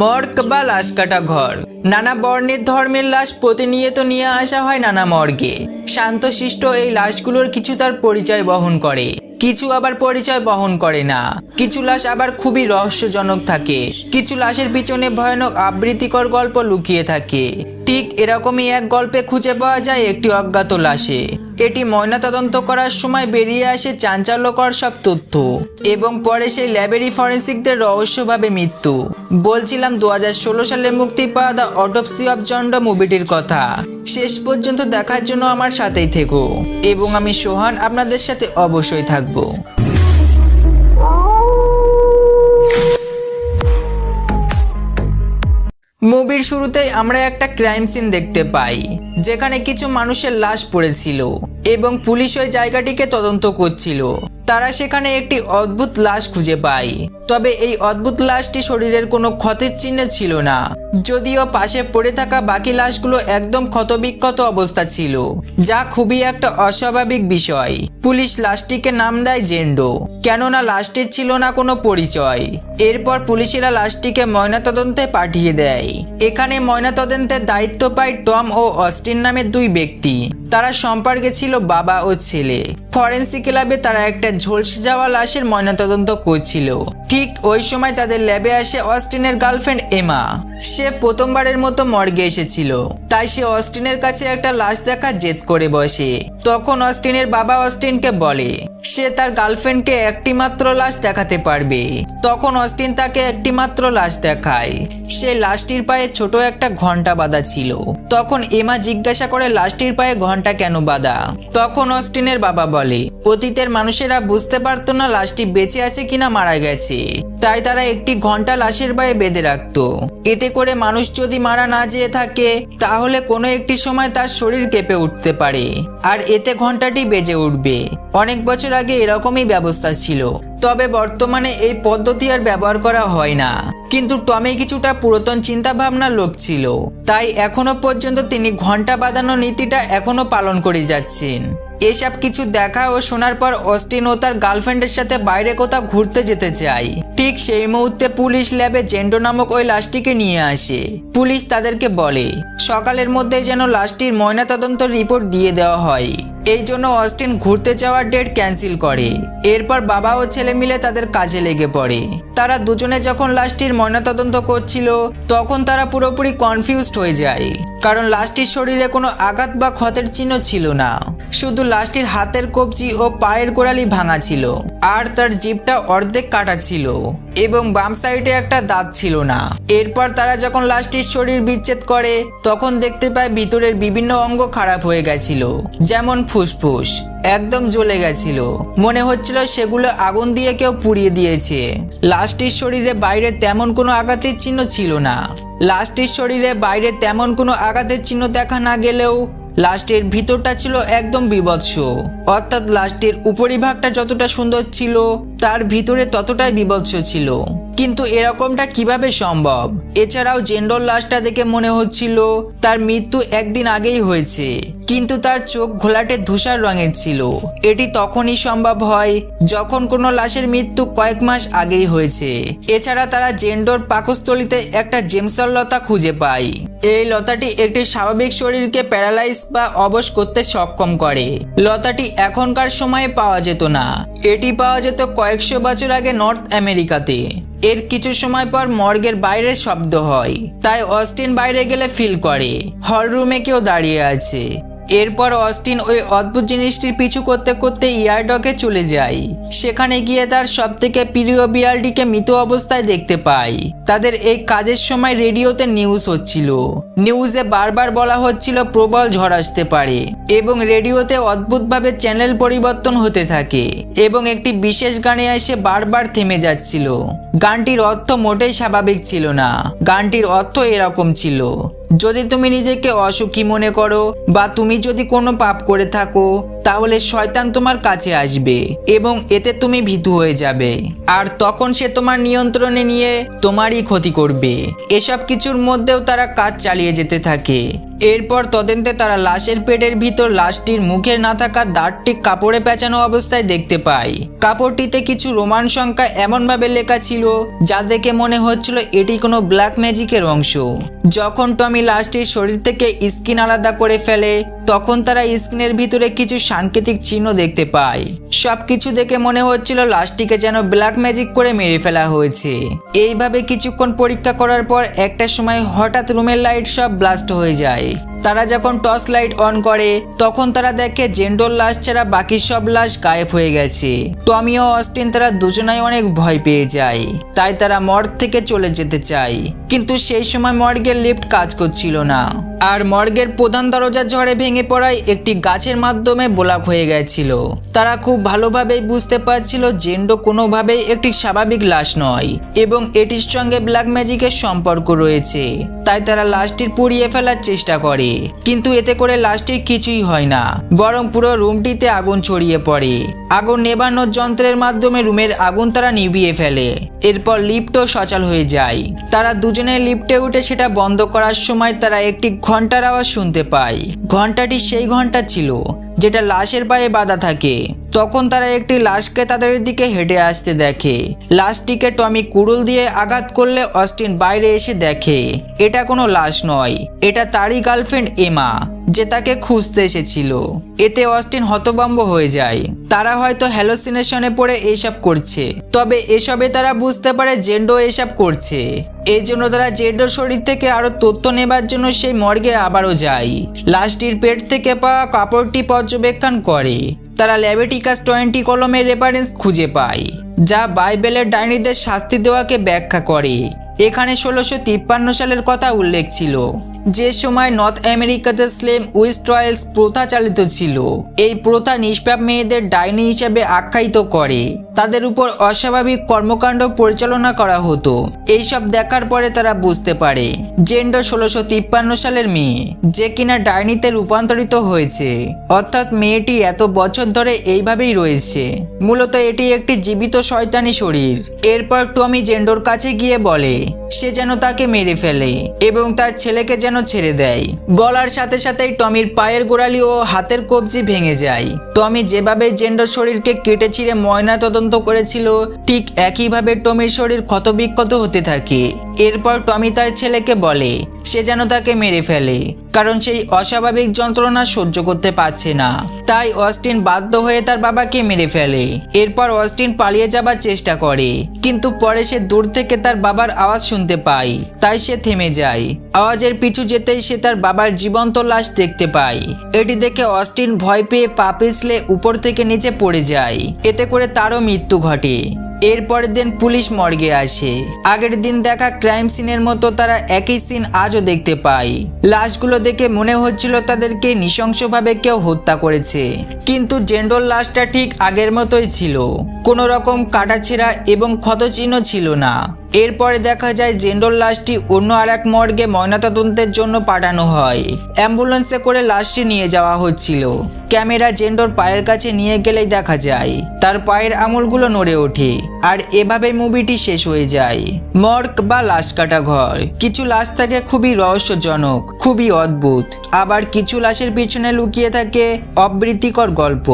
Morgue বা লাশ কাটা ঘর। নানা বর্ণের ধর্মের লাশ প্রতিনিয়ত নিয়ে আসা হয় নানা মর্গে। শান্তশিষ্ট এই লাশগুলোর কিছু তার পরিচয় বহন করে, কিছু আবার পরিচয় বহন করে না। কিছু লাশ আবার খুবই রহস্যজনক থাকে, কিছু লাশের পিছনে ভয়ানক আবৃত্তিকর গল্প লুকিয়ে থাকে। ঠিক এরকমই এক গল্পে খুঁজে পাওয়া যায় একটি অজ্ঞাত লাশে। এটি ময়নাতদন্ত করার সময় বেরিয়ে আসে চাঞ্চল্যকর সব তথ্য এবং পরে সেই ল্যাবেরি ফরেন্সিকদের রহস্যভাবে মৃত্যু। বলছিলাম 2016 সালে মুক্তি পাওয়া the autopsy of John Doe মুভিটির কথা। শেষ পর্যন্ত দেখার জন্য আমার সাথেই থেকো এবং আমি সোহান আপনাদের সাথে অবশ্যই থাকবো। মুভির শুরুতেই আমরা একটা ক্রাইম সিন দেখতে পাই, যেখানে কিছু মানুষের লাশ পড়েছিল এবং পুলিশ ওই জায়গাটিকে তদন্ত করছিল। তারা সেখানে একটি অদ্ভুত লাশ খুঁজে পায়, তবে এই অদ্ভুত লাশটি শরীরের কোনো ক্ষতের চিহ্ন ছিল না, যদিও পাশে পড়ে থাকা বাকি লাশগুলো একদম ক্ষতবিক্ষত অবস্থা ছিল, যা খুবই একটা অস্বাভাবিক বিষয়। পুলিশ লাশটিকে নাম দেয় জেন ডো, কেননা লাশটির ছিল না কোনো পরিচয়। এরপর পুলিশেরা লাশটিকে ময়নাতদন্তে পাঠিয়ে দেয়। এখানে ময়নাতদন্তের দায়িত্ব পায় টম ও অস্টিন নামে দুই ব্যক্তি। তারা সম্পর্কে ছিল বাবা ও ছেলে। ফরেন্সিক ল্যাবে তারা একটা ঝলসে যাওয়া লাশের ময়নাতদন্ত করছিল। ঠিক ওই সময় তাদের ল্যাবে আসে অস্টিনের গার্লফ্রেন্ড এমা। সে প্রথমবারের মতো মর্গে এসেছিল, তাই সে অস্টিনের কাছে একটা লাশ দেখা জেদ করে বসে। তখন অস্টিনের বাবা অস্টিনকে বলে সে তার গার্লফ্রেন্ডকে একটি মাত্র লাশ দেখাতে পারবে। তখন অস্টিন তাকে একটি মাত্র লাশ দেখায়। সেই লাশটির পায়ে ছোট একটা ঘন্টা বাঁধা ছিল। তখন এমা জিজ্ঞাসা করে লাশটির পায়ে ঘন্টা কেন বাঁধা। তখন অস্টিনের বাবা বলে অতীতের মানুষেরা বুঝতে পারতো না লাশটি বেঁচে আছে কিনা মারা গেছে, তাই তারা একটি ঘন্টা লাশের পায়ে বেঁধে রাখতো। এতে করে মানুষ যদি মারা না যেয়ে থাকে তাহলে কোনো একটি সময় তার শরীর কেঁপে উঠতে পারে আর এতে ঘন্টাটি বেজে উঠবে। অনেক বছর আগে এরকমই ব্যবস্থা ছিল, তবে বর্তমানে এই পদ্ধতি আর ব্যবহার করা হয় না। কিন্তু টমি কিছুটা পুরাতন চিন্তা ভাবনার লোক ছিল, তাই এখনো পর্যন্ত তিনি ঘন্টা বাঁধানো নীতিটা এখনো পালন করে যাচ্ছেন। এসব কিছু দেখা ও শোনার পর অস্টিন ও তার গার্লফ্রেন্ডের সাথে বাইরে কোথাও ঘুরতে যেতে চায়। ঠিক সেই মুহূর্তে পুলিশ ল্যাবে জেন ডো নামক ওই লাশটিকে নিয়ে আসে। পুলিশ তাদেরকে বলে সকালের মধ্যে যেন লাশটির ময়নাতদন্ত রিপোর্ট দিয়ে দেওয়া হয়। এই জন্য অস্টিন ঘুরতে যাওয়ার ডেট ক্যান্সেল করে। এরপর বাবা ও ছেলে মিলে তাদের কাজে লেগে পড়ে। তারা দুজনে যখন লাশটির ময়নাতদন্ত করছিল তখন তারা পুরোপুরি কনফিউজড হয়ে যায়, কারণ লাশটির শরীরে কোনো আঘাত বা ক্ষতের চিহ্ন ছিল না। শুধু লাশটির হাতের কবজি ও পায়ের গোড়ালি ভাঙা ছিল আর তার জিভটা অর্ধেক কাটা ছিল এবং বাম সাইডে একটা দাঁত ছিল না। এরপর তারা যখন লাশটির শরীর বিচ্ছেদ করে তখন দেখতে পায় ভিতরের বিভিন্ন অঙ্গ খারাপ হয়ে গেছিল, যেমন ফুসফুস একদম জ্বলে গেছিল, মনে হচ্ছিল সেগুলো আগুন দিয়ে কেউ পুড়িয়ে দিয়েছে। লাশটির শরীরে বাইরে তেমন কোনো আঘাতের চিহ্ন ছিল না। লাশটির শরীরে বাইরে তেমন কোনো আঘাতের চিহ্ন দেখা না গেলেও লাশটির ভিতরটা ছিল একদম বিভৎস, অর্থাৎ লাশটির উপরিভাগটা যতটা সুন্দর ছিল তার ভিতরে ততটাই বিভৎস ছিল। কিন্তু এরকমটা কিভাবে সম্ভব? এছাড়াও জেন ডোর লাশটা দেখে মনে হচ্ছিল তার মৃত্যু একদিন আগেই হয়েছে, কিন্তু তার চোখ ঘোলাটে ধূসর রঙের ছিল। এটি তখনই সম্ভব হয় যখন কোনো লাশের মৃত্যু কয়েক মাস আগেই হয়েছে। এছাড়া তারা জেন ডোর পাকস্থলীতে একটা জেমসল লতা খুঁজে পায়। এই লতাটি একটি স্বাভাবিক শরীরকে প্যারালাইজ বা অবশ করতে সক্ষম করে। লতাটি এখনকার সময়ে পাওয়া যেত না, এটি পাওয়া যেত কয়েকশো বছর আগে নর্থ আমেরিকাতে। এর কিছু সময় পর মর্গের বাইরে শব্দ হয়, তাই অস্টিন বাইরে গেলে ফিল করে হল রুমে কেউ দাঁড়িয়ে আছে। এরপর অস্টিন ওই অদ্ভুত জিনিসটির পিছু করতে করতে ইয়ারডকে চলে যায়। সেখানে গিয়ে তার সব থেকে প্রিয় বিড়ালটিকে মৃত অবস্থায় দেখতে পায়। তাদের এই কাজের সময় রেডিওতে নিউজ হচ্ছিল। নিউজে বারবার বলা হচ্ছিল প্রবল ঝড় আসতে পারে এবং রেডিওতে অদ্ভুতভাবে চ্যানেল পরিবর্তন হতে থাকে এবং একটি বিশেষ গানে এসে বারবার থেমে যাচ্ছিল। গানটির অর্থ মোটেই স্বাভাবিক ছিল না। গানটির অর্থ এরকম ছিল, যদি তুমি নিজেকে অসুখী মনে করো বা তুমি যদি কোনো পাপ করে থাকো তাহলে শয়তান তোমার কাছে আসবে এবং এতে তুমি ভীতু হয়ে যাবে, আর তখন সে তোমার নিয়ন্ত্রণে নিয়ে তোমারই ক্ষতি করবে। এসব কিছুর মধ্যেও তারা কাজ চালিয়ে যেতে থাকে। এরপর তদন্তে তারা লাশের পেটের ভিতর লাশটির মুখে না থাকা দাঁতটি কাপড়ে পেঁচানো অবস্থায় দেখতে পায়। কাপড়টিতে কিছু রোমান সংখ্যা এমনভাবে লেখা ছিল যা দেখে মনে হচ্ছিল এটি কোনো ব্ল্যাক ম্যাজিকের অংশ। যখন টমি লাশটির শরীর থেকে স্কিন আলাদা করে ফেলে তখন তারা স্কিনের ভিতরে কিছু সাংকেতিক চিহ্ন দেখতে পায়। সবকিছু দেখে মনে হচ্ছিল লাশটিকে যেন ব্ল্যাক ম্যাজিক করে মেরে ফেলা হয়েছে। এইভাবে কিছুক্ষণ পরীক্ষা করার পর একটা সময় হঠাৎ রুমের লাইট সব ব্লাস্ট হয়ে যায়। তারা যখন টর্চ লাইট অন করে তখন তারা দেখে জেন্ডোর লাশ ছাড়া বাকি সব লাশ গায়েব হয়ে গেছে। টমি ও অস্টিন তারা দুজনাই অনেক ভয় পেয়ে যায়, তাই তারা মর্গ থেকে চলে যেতে চায়। কিন্তু সেই সময় মর্গের লিফট কাজ করছিল না, আর মর্গের প্রধান দরজা ঝড়ে ভেঙে পড়ায় একটি গাছের মাধ্যমে ব্লক হয়ে গেছিল। তারা খুব ভালোভাবেই বুঝতে পারছিল জেন্ডো কোনোভাবেই একটি স্বাভাবিক লাশ নয় এবং এটির সঙ্গে ব্ল্যাক ম্যাজিকের সম্পর্ক রয়েছে। তাই তারা লাশটির পুড়িয়ে ফেলার চেষ্টা করে, কিন্তু এতে করে লাশটির কিছুই হয় না, বরং পুরো রুমটিতে আগুন ছড়িয়ে পড়ে। আগুন নেভানোর যন্ত্রের মাধ্যমে রুমের আগুন তারা নিভিয়ে ফেলে। এরপর লিফটও সচল হয়ে যায়। তারা দুজনে লিফটে উঠে সেটা বন্ধ করার সময় তারা একটি ঘন্টার আওয়াজ শুনতে পায়। ঘন্টাটি সেই ঘন্টা ছিল যেটা লাশের পায়ে বাঁধা থাকে। তখন তারা একটি লাশকে তাদের দিকে হেঁটে আসতে দেখে। লাশটিকে টমি কুড়ুল দিয়ে আঘাত করলে অস্টিন বাইরে এসে দেখে এটা কোনো লাশ নয়, এটা তারই গার্লফ্রেন্ড এমা, যে তাকে খুঁজতে এসেছিল। এতে অস্টিন হতভম্ব হয়ে যায়। তারা হয়তো হ্যালোসিনেশনে পড়ে এইসব করছে, তবে এসবে তারা বুঝতে পারে জেন্ডো এসব করছে। এই জন্য তারা জেন্ডোর শরীর থেকে আরো তথ্য নেবার জন্য সেই মর্গে আবারও যায়। লাশটির পেট থেকে পাওয়া কাপড়টি পর্যবেক্ষণ করে। তারা লেভিটিকাস 20 কলমের রেফারেন্স খুঁজে পায়, যা বাইবেলের ডাইনিদের শাস্তি দেওয়াকে ব্যাখ্যা করে। এখানে 1653 সালের কথা উল্লেখ ছিল, যে সময় নর্থ আমেরিকাতে স্লেভ উইচ ট্রায়ালস প্রথা চালিত ছিল। এই প্রথা নিষ্পাপ মেয়েদের ডাইনি হিসেবে আখ্যায়িত করে, তাদের উপর অস্বাভাবিক কর্মকাণ্ড পরিচালনা করা হতো। এইসব দেখার পরে তারা বুঝতে পারে জেন্ডো 1653 সালের মেয়ে, যে কিনা ডাইনিতে রূপান্তরিত হয়েছে, অর্থাৎ মেয়েটি এত বছর ধরে এইভাবেই রয়েছে। মূলত এটি একটি জীবিত শয়তানি শরীর। এরপর টমি জেন্ডোর কাছে গিয়ে বলে সে যেন তাকে মেরে ফেলে এবং তার ছেলেকে যেন ছেড়ে দেয়। বলার সাথে সাথেই টমির পায়ের গোড়ালি ও হাতের কবজি ভেঙে যায়। টমি যেভাবে জেন্ডোর শরীরকে কেটে ছিঁড়ে ময়না তদন্ত করেছিল, ঠিক একইভাবে টমির শরীর ক্ষতবিক্ষত হতে থাকে। এরপর টমি তার ছেলেকে বলে সে যেন তাকে মেরে ফেলে, কারণ সেই অস্বাভাবিক যন্ত্রণা সহ্য করতে পারছে না। তাই অস্টিন বাধ্য হয়ে তার বাবাকে মেরে ফেলে। এরপর অস্টিন পালিয়ে যাবার চেষ্টা করে, কিন্তু পরে সে দূর থেকে তার বাবার আওয়াজ শুনতে পায়, তাই সে থেমে যায়। আওয়াজের পিছু যেতেই সে তার বাবার জীবন্ত লাশ দেখতে পায়। এটি দেখে অস্টিন ভয় পেয়ে পা পিছলে উপর থেকে নিচে পড়ে যায়। এতে করে তারও মৃত্যু ঘটে। এরপরের দিন পুলিশ মর্গে আসে। আগের দিন দেখা ক্রাইম সিনের মতো তারা একই সিন আজও দেখতে পায়। লাশগুলো দেখে মনে হচ্ছিল তাদেরকে নৃশংসভাবে কেউ হত্যা করেছে, কিন্তু জেন্ডোর লাশটা ঠিক আগের মতোই ছিল, কোনো রকম কাটাছেঁড়া এবং ক্ষতচিহ্ন ছিল না। এরপরে দেখা যায় জেন্ডোর লাশটি অন্য আর এক মর্গে ময়নাতদন্তের জন্য পাঠানো হয়। অ্যাম্বুলেন্সে করে লাশটি নিয়ে যাওয়া হচ্ছিল। ক্যামেরা জেন্ডোর পায়ের কাছে নিয়ে গেলেই দেখা যায় তার পায়ের আঙুলগুলো নড়ে ওঠে। আর এভাবে মুভিটি শেষ হয়ে যায়। মর্গ বা লাশ কাটা ঘর। কিছু লাশ থাকে খুবই রহস্যজনক, খুবই অদ্ভুত, আবার কিছু লাশের পিছনে লুকিয়ে থাকে অপ্রীতিকর গল্প।